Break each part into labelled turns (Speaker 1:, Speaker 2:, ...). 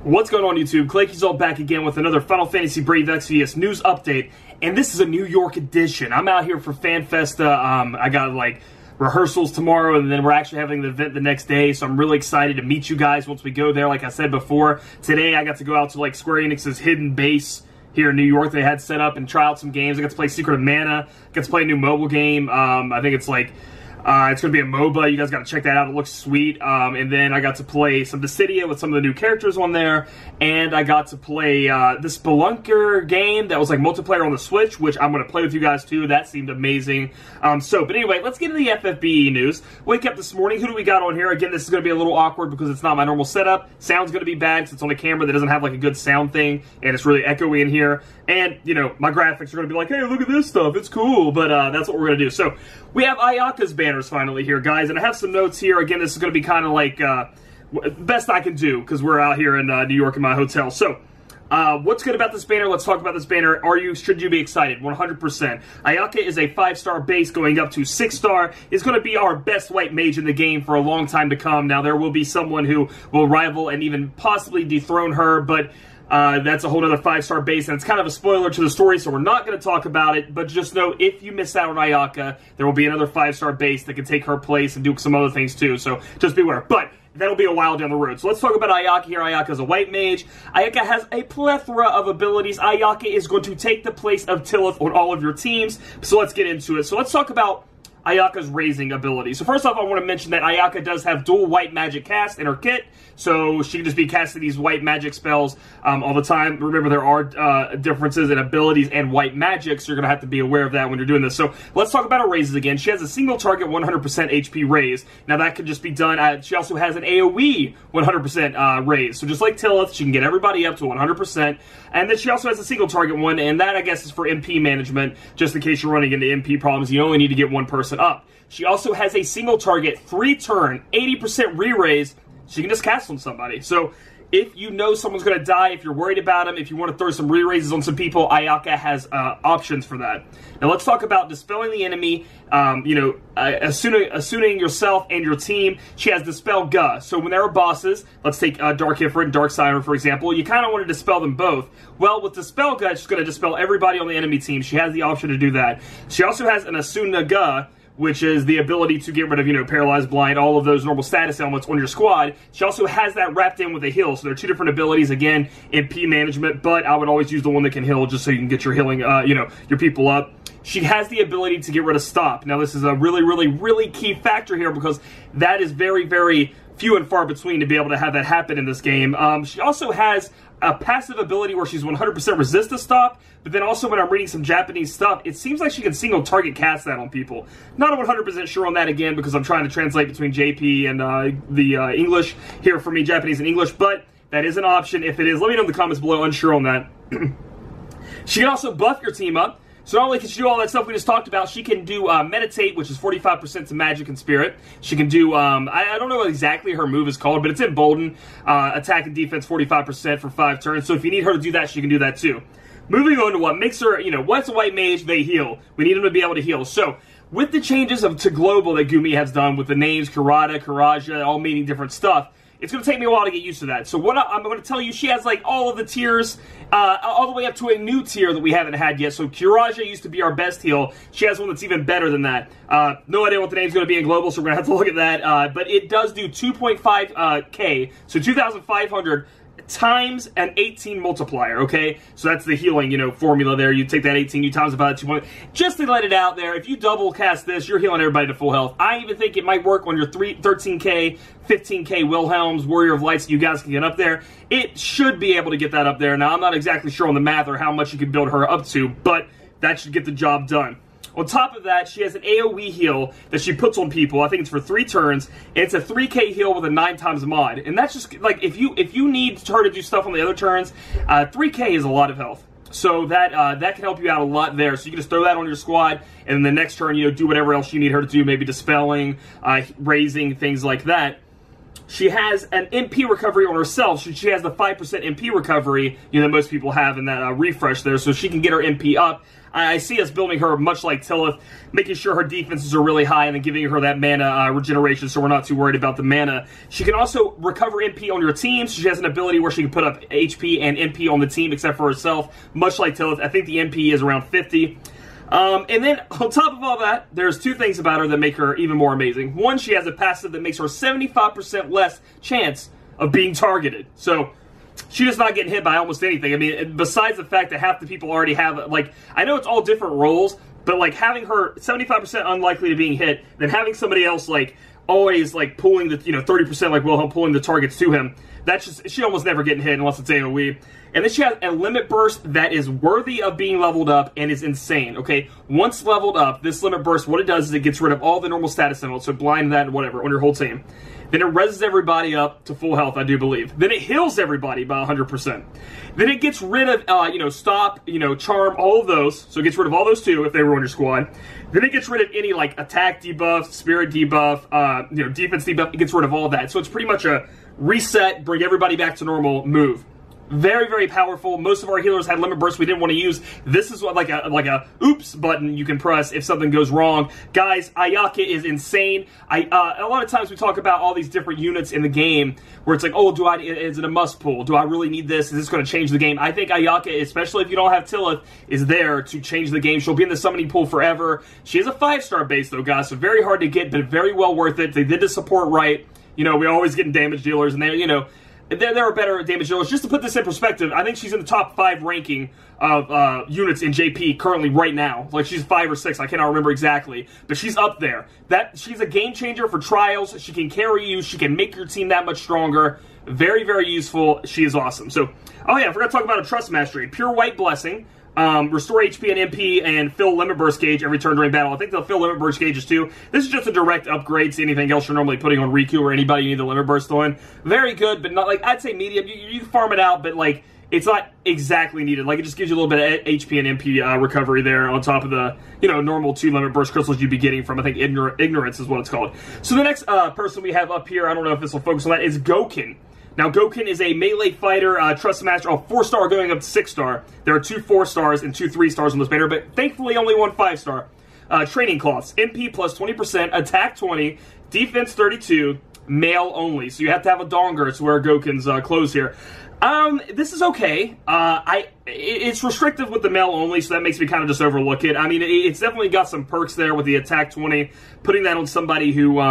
Speaker 1: What's going on, YouTube? Claic all back again with another Final Fantasy Brave Exvius news update, and this is a New York edition. I'm out here for Fan Festa. I got like rehearsals tomorrow, and then we're actually having the event the next day, so I'm really excited to meet you guys once we go there. Like I said before, today I got to go out to like Square Enix's hidden base here in New York. They had set up and try out some games. I got to play Secret of Mana. I got to play a new mobile game. I think it's like it's going to be a MOBA. You guys got to check that out. It looks sweet. And then I got to play some Dissidia with some of the new characters on there. And I got to play this Spelunker game that was like multiplayer on the Switch, which I'm going to play with you guys too. That seemed amazing. But anyway, let's get into the FFBE news. Wake up this morning. Who do we got on here? Again, this is going to be a little awkward because it's not my normal setup. Sound's going to be bad because it's on a camera that doesn't have like a good sound thing. And it's really echoey in here. And, you know, my graphics are going to be like, hey, look at this stuff. It's cool. But that's what we're going to do. So we have Ayaka's banners finally here, guys. And I have some notes here. Again, this is going to be kind of like best I can do because we're out here in New York in my hotel. So what's good about this banner? Let's talk about this banner. Should you be excited? 100%. Ayaka is a 5-star base going up to 6-star. Is going to be our best white mage in the game for a long time to come. Now, there will be someone who will rival and even possibly dethrone her, but that's a whole other 5-star base, and it's kind of a spoiler to the story, so we're not going to talk about it, but just know if you miss out on Ayaka, there will be another 5-star base that can take her place and do some other things too, so just beware. But that'll be a while down the road. So let's talk about Ayaka here. Ayaka is a white mage. Ayaka has a plethora of abilities. Ayaka is going to take the place of Tillith on all of your teams, so let's get into it. So let's talk about Ayaka's raising ability. So first off, I want to mention that Ayaka does have dual white magic cast in her kit, so she can just be casting these white magic spells all the time. Remember, there are differences in abilities and white magic, so you're going to have to be aware of that when you're doing this. So let's talk about her raises again. She has a single target 100% HP raise. Now that can just be done. She also has an AoE 100% raise. So just like Tillith, she can get everybody up to 100%. And then she also has a single target one, and that I guess is for MP management, just in case you're running into MP problems. You only need to get one person up. She also has a single target 3-turn 80% re-raise. She can just cast on somebody. So if you know someone's going to die, if you're worried about them, if you want to throw some re-raises on some people, Ayaka has options for that. Now let's talk about dispelling the enemy. Assuming yourself and your team. She has Dispel Ga. So when there are bosses, let's take Dark Ifrit and Dark Siren, for example, you kind of want to dispel them both. Well, with Dispel Ga, she's going to dispel everybody on the enemy team. She has the option to do that. She also has an Asuna Ga, which is the ability to get rid of, paralyzed, blind, all of those normal status elements on your squad. She also has that wrapped in with a heal. So there are two different abilities, again, in P management, but I would always use the one that can heal just so you can get your healing, your people up. She has the ability to get rid of stop. Now, this is a really, really, really key factor here because that is very, very few and far between to be able to have that happen in this game. She also has a passive ability where she's 100% resist to stop, but then also when I'm reading some Japanese stuff, it seems like she can single target cast that on people. Not 100% sure on that again because I'm trying to translate between JP and the English here for me, Japanese and English, but that is an option. If it is, let me know in the comments below, unsure on that. She can also buff your team up. So not only can she do all that stuff we just talked about, she can do Meditate, which is 45% to Magic and Spirit. She can do, I don't know what exactly her move is called, but it's Embolden. Attack and Defense 45% for 5 turns. So if you need her to do that, she can do that too. Moving on to what makes her, what's a white mage? They heal. We need them to be able to heal. So with the changes to Global that Gumi has done with the names Kurata, Kuraja, all meaning different stuff, it's going to take me a while to get used to that. So what I'm going to tell you, she has like all of the tiers, all the way up to a new tier that we haven't had yet. So Kuraja used to be our best heal. She has one that's even better than that. No idea what the name's going to be in Global, so we're going to have to look at that. But it does do 2.5K, so 2,500 times an 18 multiplier, okay? So that's the healing, formula there. You take that 18, you times it by 2. Just to let it out there, if you double cast this, you're healing everybody to full health. I even think it might work on your 13K, 15K Wilhelms, Warrior of Lights, you guys can get up there. It should be able to get that up there. Now, I'm not exactly sure on the math or how much you can build her up to, but that should get the job done. On top of that, she has an AoE heal that she puts on people. I think it's for 3 turns. It's a 3K heal with a 9x mod. And that's just, like, if you need her to do stuff on the other turns, 3K is a lot of health. So that can help you out a lot there. So you can just throw that on your squad, and then the next turn, do whatever else you need her to do, maybe dispelling, raising, things like that. she has an MP recovery on herself. She has the 5% MP recovery, you know, that most people have in that refresh there, so she can get her MP up. I see us building her much like Tillith, making sure her defenses are really high and then giving her that mana regeneration, so we're not too worried about the mana. She can also recover MP on your team, so she has an ability where she can put up HP and MP on the team except for herself, much like Tillith. I think the MP is around 50. And then, on top of all that, there's two things about her that make her even more amazing. One, she has a passive that makes her 75% less chance of being targeted. So, she does not get hit by almost anything. I mean, besides the fact that half the people already have, like, I know it's all different roles, but, like, having her 75% unlikely to being hit, then having somebody else, like, always, like, pulling the, you know, 30%, like Wilhelm, pulling the targets to him, that's just, she almost never getting hit unless it's AoE. And then she has a limit burst that is worthy of being leveled up and is insane, okay? Once leveled up, this limit burst, what it does is it gets rid of all the normal status symbols, so blind that and whatever, on your whole team. Then it reses everybody up to full health, I do believe. Then it heals everybody by 100%. Then it gets rid of, you know, stop, you know, charm, all of those. So it gets rid of all those too if they were on your squad. Then it gets rid of any, like, attack debuff, spirit debuff, you know, defense debuff. It gets rid of all that. So it's pretty much a reset, bring everybody back to normal move. Very, very powerful. Most of our healers had limit bursts we didn't want to use. This is what like a oops button you can press if something goes wrong. Guys, Ayaka is insane. A lot of times we talk about all these different units in the game where it's like, oh, is it a must pull? Do I really need this? Is this going to change the game? I think Ayaka, especially if you don't have Tillith, is there to change the game. She'll be in the summoning pool forever. She is a 5-star base though, guys, so very hard to get, but very well worth it. They did the support right. You know, we're always getting damage dealers, and they, you know, there are better damage dealers. Just to put this in perspective, I think she's in the top 5 ranking of units in JP currently right now. Like, she's 5 or 6, I cannot remember exactly. But she's up there. She's a game changer for trials. She can carry you. She can make your team that much stronger. Very, very useful. She is awesome. So, oh yeah, I forgot to talk about a Trust Mastery. Pure White Blessing. Restore HP and MP and fill Limit Burst Gauge every turn during battle. I think they'll fill Limit Burst Gauges too. This is just a direct upgrade to anything else you're normally putting on Riku or anybody you need the Limit Burst on. Very good, but not like, I'd say medium. You can farm it out, but like, it's not exactly needed. Like, it just gives you a little bit of HP and MP recovery there on top of the, you know, normal 2 Limit Burst Crystals you'd be getting from, I think, Ignorance is what it's called. So the next person we have up here, I don't know if this will focus on that, is Goken. Now, Goken is a melee fighter, Trust Master, 4-star going up to 6-star. There are 2 4-stars and 2 3-stars on this banner, but thankfully only 1 5-star. Training Cloths, MP plus 20%, attack 20, defense 32, male only. So you have to have a donger to wear Goken's clothes here. This is okay. It's restrictive with the male only, so that makes me kind of just overlook it. I mean, it's definitely got some perks there with the attack 20. Putting that on somebody who,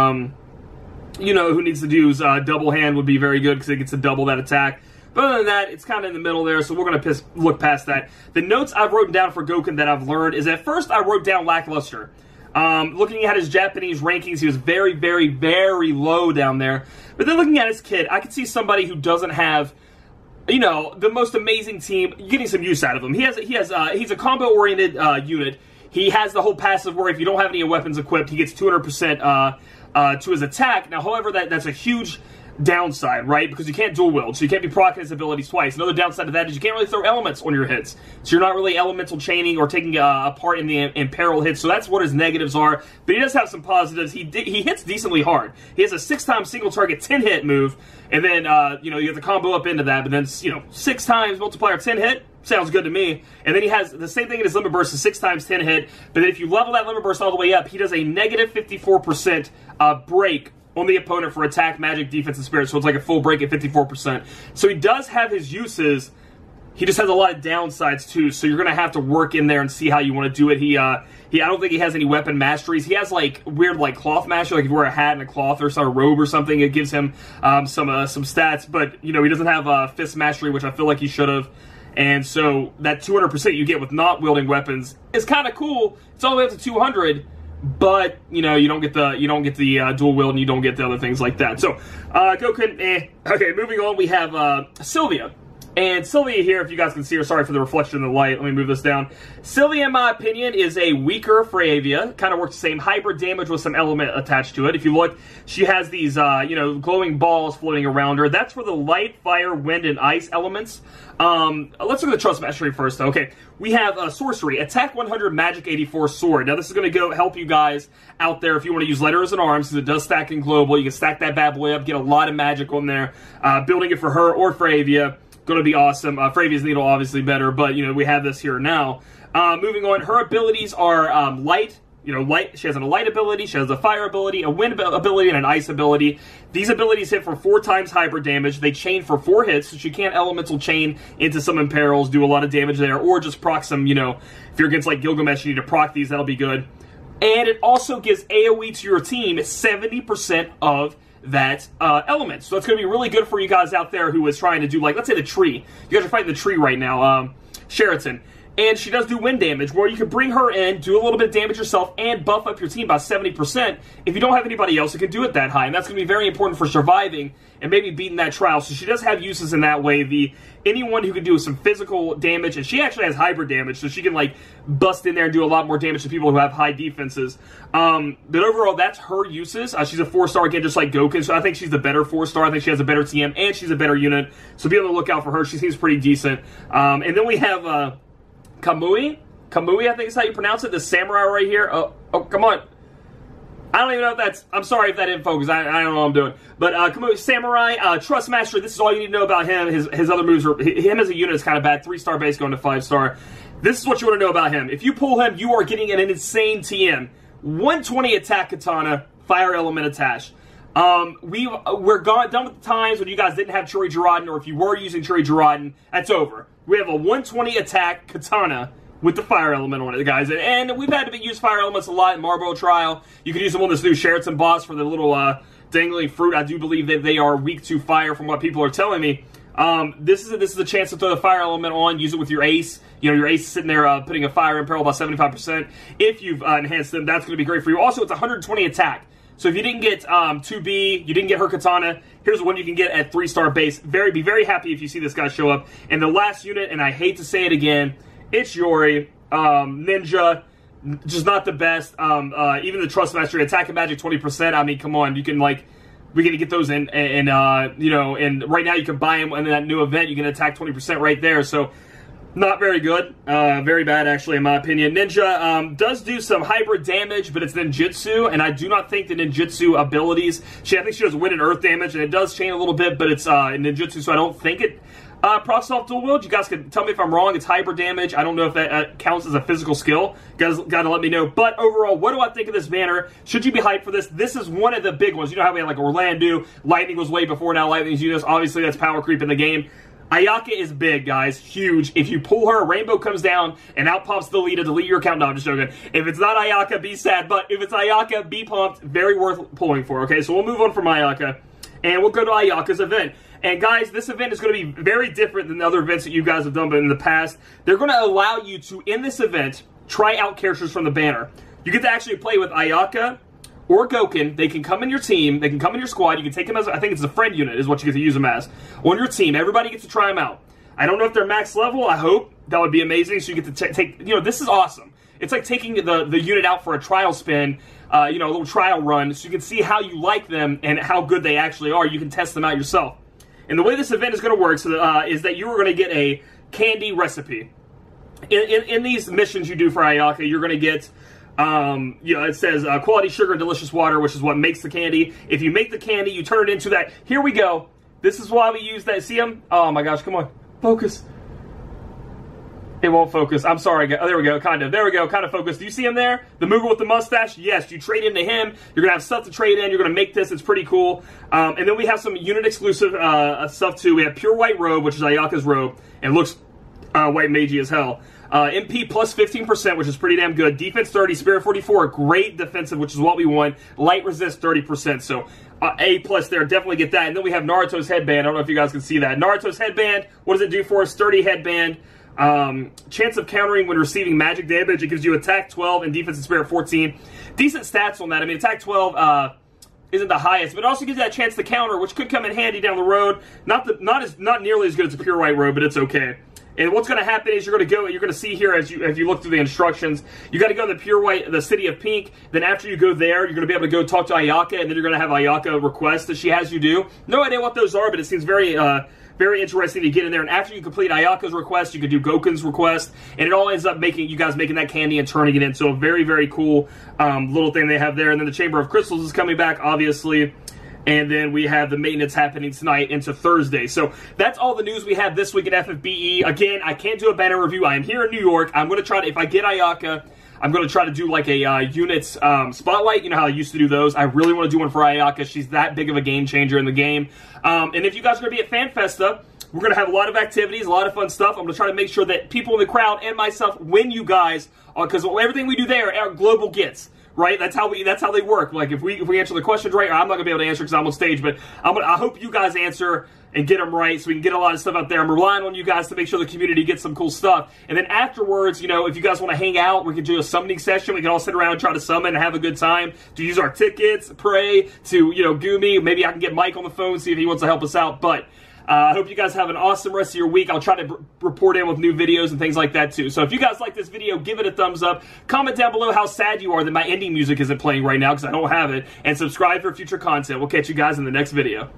Speaker 1: you know, who needs to do double hand would be very good because it gets to double that attack. But other than that, it's kind of in the middle there, so we're going to look past that. The notes I've written down for Goken that I've learned is at first I wrote down lackluster. Looking at his Japanese rankings, he was very, very, very low down there. But then looking at his kit, I could see somebody who doesn't have, you know, the most amazing team getting some use out of him. He's a combo-oriented unit. He has the whole passive where if you don't have any weapons equipped, he gets 200% to his attack. Now, however, that's a huge downside, right? Because you can't dual wield, so you can't be proccing his abilities twice. Another downside of that is you can't really throw elements on your hits. So you're not really elemental chaining or taking a part in the imperil hits. So that's what his negatives are. But he does have some positives. He hits decently hard. He has a 6-time single target 10-hit move, and then you know, you have to combo up into that. But then, you know, 6 times multiplier 10 hit. Sounds good to me. And then he has the same thing in his Limit Burst, is 6 times 10 hit. But then if you level that Limit Burst all the way up, he does a negative 54% break on the opponent for attack, magic, defense, and spirit. So it's like a full break at 54%. So he does have his uses. He just has a lot of downsides too. So you're going to have to work in there and see how you want to do it. I don't think he has any weapon masteries. He has like weird like cloth mastery. Like if you wear a hat and a cloth or some robe or something, it gives him some stats. But you know, he doesn't have fist mastery, which I feel like he should have. And so that 200% you get with not wielding weapons is kind of cool. It's all the way up to 200, but you know, you don't get the dual wield, and you don't get the other things like that. So Goken, Okay, moving on, we have Sylvia. And Sylvia here, if you guys can see her, sorry for the reflection of the light, let me move this down. Sylvia, in my opinion, is a weaker Fravia. Kind of works the same hybrid damage with some element attached to it. If you look, she has these, glowing balls floating around her. That's for the light, fire, wind, and ice elements. Let's look at the Trust Mastery first, though. Okay, we have Sorcery, Attack 100, Magic 84, Sword. Now, this is going to help you guys out there if you want to use Letters and Arms, because it does stack in Global. You can stack that bad boy up, get a lot of magic on there. Building it for her or Fravia. Going to be awesome. Fravia's Needle obviously better, but we have this here now. Moving on, her abilities are light. Light. She has a light ability. She has a fire ability, a wind ability, and an ice ability. These abilities hit for 4 times hybrid damage. They chain for 4 hits, so she can't elemental chain into some imperils, do a lot of damage there, or just proc some. If you're against like Gilgamesh, you need to proc these. That'll be good. And it also gives AOE to your team 70% of that element. So that's going to be really good for you guys out there who is trying to do, like, let's say the tree. You guys are fighting the tree right now, Sheraton. And she does do wind damage, where you can bring her in, do a little bit of damage yourself, and buff up your team by 70%. If you don't have anybody else who can do it that high, and that's going to be very important for surviving and maybe beating that trial. So she does have uses in that way. Anyone who can do some physical damage, and she actually has hybrid damage, so she can like bust in there and do a lot more damage to people who have high defenses. But overall, that's her uses. She's a 4-star again, just like Goku, so I think she's the better 4-star. I think she has a better TM, and she's a better unit, so be on the lookout for her. She seems pretty decent. And then we have Kamui, I think is how you pronounce it, the samurai right here. Oh, come on. I don't even know if that's, I'm sorry if that didn't focus, I don't know what I'm doing. But Kamui, Samurai, Trust Master, this is all you need to know about him. His other moves, him as a unit is kind of bad, 3-star base going to 5-star. This is what you want to know about him. If you pull him, you are getting an insane TM. 120 attack katana, fire element attached. Done with the times when you guys didn't have Churi Jiraden, or if you were using Churi Jiraden, that's over. We have a 120 attack katana with the fire element on it, guys. And we've had to use fire elements a lot in Marlboro Trial. You can use them on this new Sheraton boss for the little dangling fruit. I do believe that they are weak to fire from what people are telling me. This is a chance to throw the fire element on, use it with your ace. Your ace is sitting there putting a fire imperil about 75%. If you've enhanced them, that's going to be great for you. Also, it's 120 attack. So if you didn't get 2B, you didn't get her katana, here's one you can get at 3-star base. Be very happy if you see this guy show up. And the last unit, and I hate to say it again, it's Yori, Ninja, just not the best. Even the Trust Mastery, Attack and Magic 20%. I mean, come on, you can we're gonna get those in, and right now you can buy them in that new event. You can attack 20% right there. So not very good. Very bad, actually, in my opinion. Ninja does do some hybrid damage, but it's ninjutsu, and I do not think the ninjutsu abilities... I think she does wind and earth damage, and it does chain a little bit, but it's ninjutsu, so I don't think it procs off dual wield. You guys can tell me if I'm wrong. It's hybrid damage. I don't know if that counts as a physical skill. You guys got to let me know. But overall, what do I think of this banner? Should you be hyped for this? This is one of the big ones. You know how we had like Orlando, Lightning was way before now. Lightning's units. Obviously, that's power creep in the game. Ayaka is big, guys. Huge. If you pull her, Rainbow comes down, and out pops the lead to delete your account. No, I'm just joking. If it's not Ayaka, be sad. But if it's Ayaka, be pumped. Very worth pulling for, okay? So we'll move on from Ayaka, and we'll go to Ayaka's event. And guys, this event is going to be very different than the other events that you guys have done in the past. They're going to allow you to, in this event, try out characters from the banner. You get to actually play with Ayaka or Goken. They can come in your team. They can come in your squad. You can take them as, I think it's a friend unit is what you get to use them as. On your team, everybody gets to try them out. I don't know if they're max level. I hope. That would be amazing. So you get to take, this is awesome. It's like taking the unit out for a trial spin, a little trial run, so you can see how you like them and how good they actually are. You can test them out yourself. And the way this event is going to work is that you are going to get a candy recipe. In these missions you do for Ayaka, you're going to get, it says quality sugar and delicious water, which is what makes the candy. If you make the candy, you turn it into that. Here we go. This is why we use that. See them? Oh my gosh, come on. Focus. It won't focus. I'm sorry. Oh, there we go. Kind of. There we go. Kind of focus. Do you see him there? The Moogle with the mustache? Yes. You trade into him. You're going to have stuff to trade in. You're going to make this. It's pretty cool. And then we have some unit exclusive stuff too. We have Pure White Robe, which is Ayaka's robe. And looks white magey as hell. MP plus 15%, which is pretty damn good. Defense 30, Spirit 44, great defensive, which is what we want. Light resist 30%, so A plus there, definitely get that. And then we have Naruto's headband. I don't know if you guys can see that. Naruto's headband, what does it do for us? Sturdy headband. Chance of countering when receiving magic damage. It gives you attack 12 and defense and spirit 14. Decent stats on that. I mean, attack 12, isn't the highest, but it also gives you that chance to counter, which could come in handy down the road. Not nearly as good as a pure white robe, but it's okay. And what's going to happen is you're going to see here as you look through the instructions, you got to go to the pure white, the city of pink. Then after you go there, you're going to be able to go talk to Ayaka, and then you're going to have Ayaka requests that she has you do. No idea what those are, but it seems very interesting to get in there. And after you complete Ayaka's request, you can do Goken's request, and it all ends up making that candy and turning it in. So a very, very cool little thing they have there. And then the Chamber of Crystals is coming back, obviously. And then we have the maintenance happening tonight into Thursday. So that's all the news we have this week at FFBE. Again, I can't do a banner review. I am here in New York. I'm going to try to, if I get Ayaka, I'm going to try to do like a units spotlight. You know how I used to do those? I really want to do one for Ayaka. She's that big of a game changer in the game. And if you guys are going to be at Fan Festa, we're going to have a lot of activities, a lot of fun stuff. I'm going to try to make sure that people in the crowd and myself win you guys, because everything we do there are global gets. Right, that's how they work. Like if we answer the questions right, I'm not gonna be able to answer because I'm on stage, but I hope you guys answer and get them right, so we can get a lot of stuff out there. I'm relying on you guys to make sure the community gets some cool stuff. And then afterwards, you know, if you guys want to hang out, we can do a summoning session. We can all sit around and try to summon and have a good time. To use our tickets, pray to Gumi. Maybe I can get Mike on the phone, see if he wants to help us out. But I hope you guys have an awesome rest of your week. I'll try to report in with new videos and things like that too. So if you guys like this video, give it a thumbs up. Comment down below how sad you are that my indie music isn't playing right now because I don't have it. And subscribe for future content. We'll catch you guys in the next video.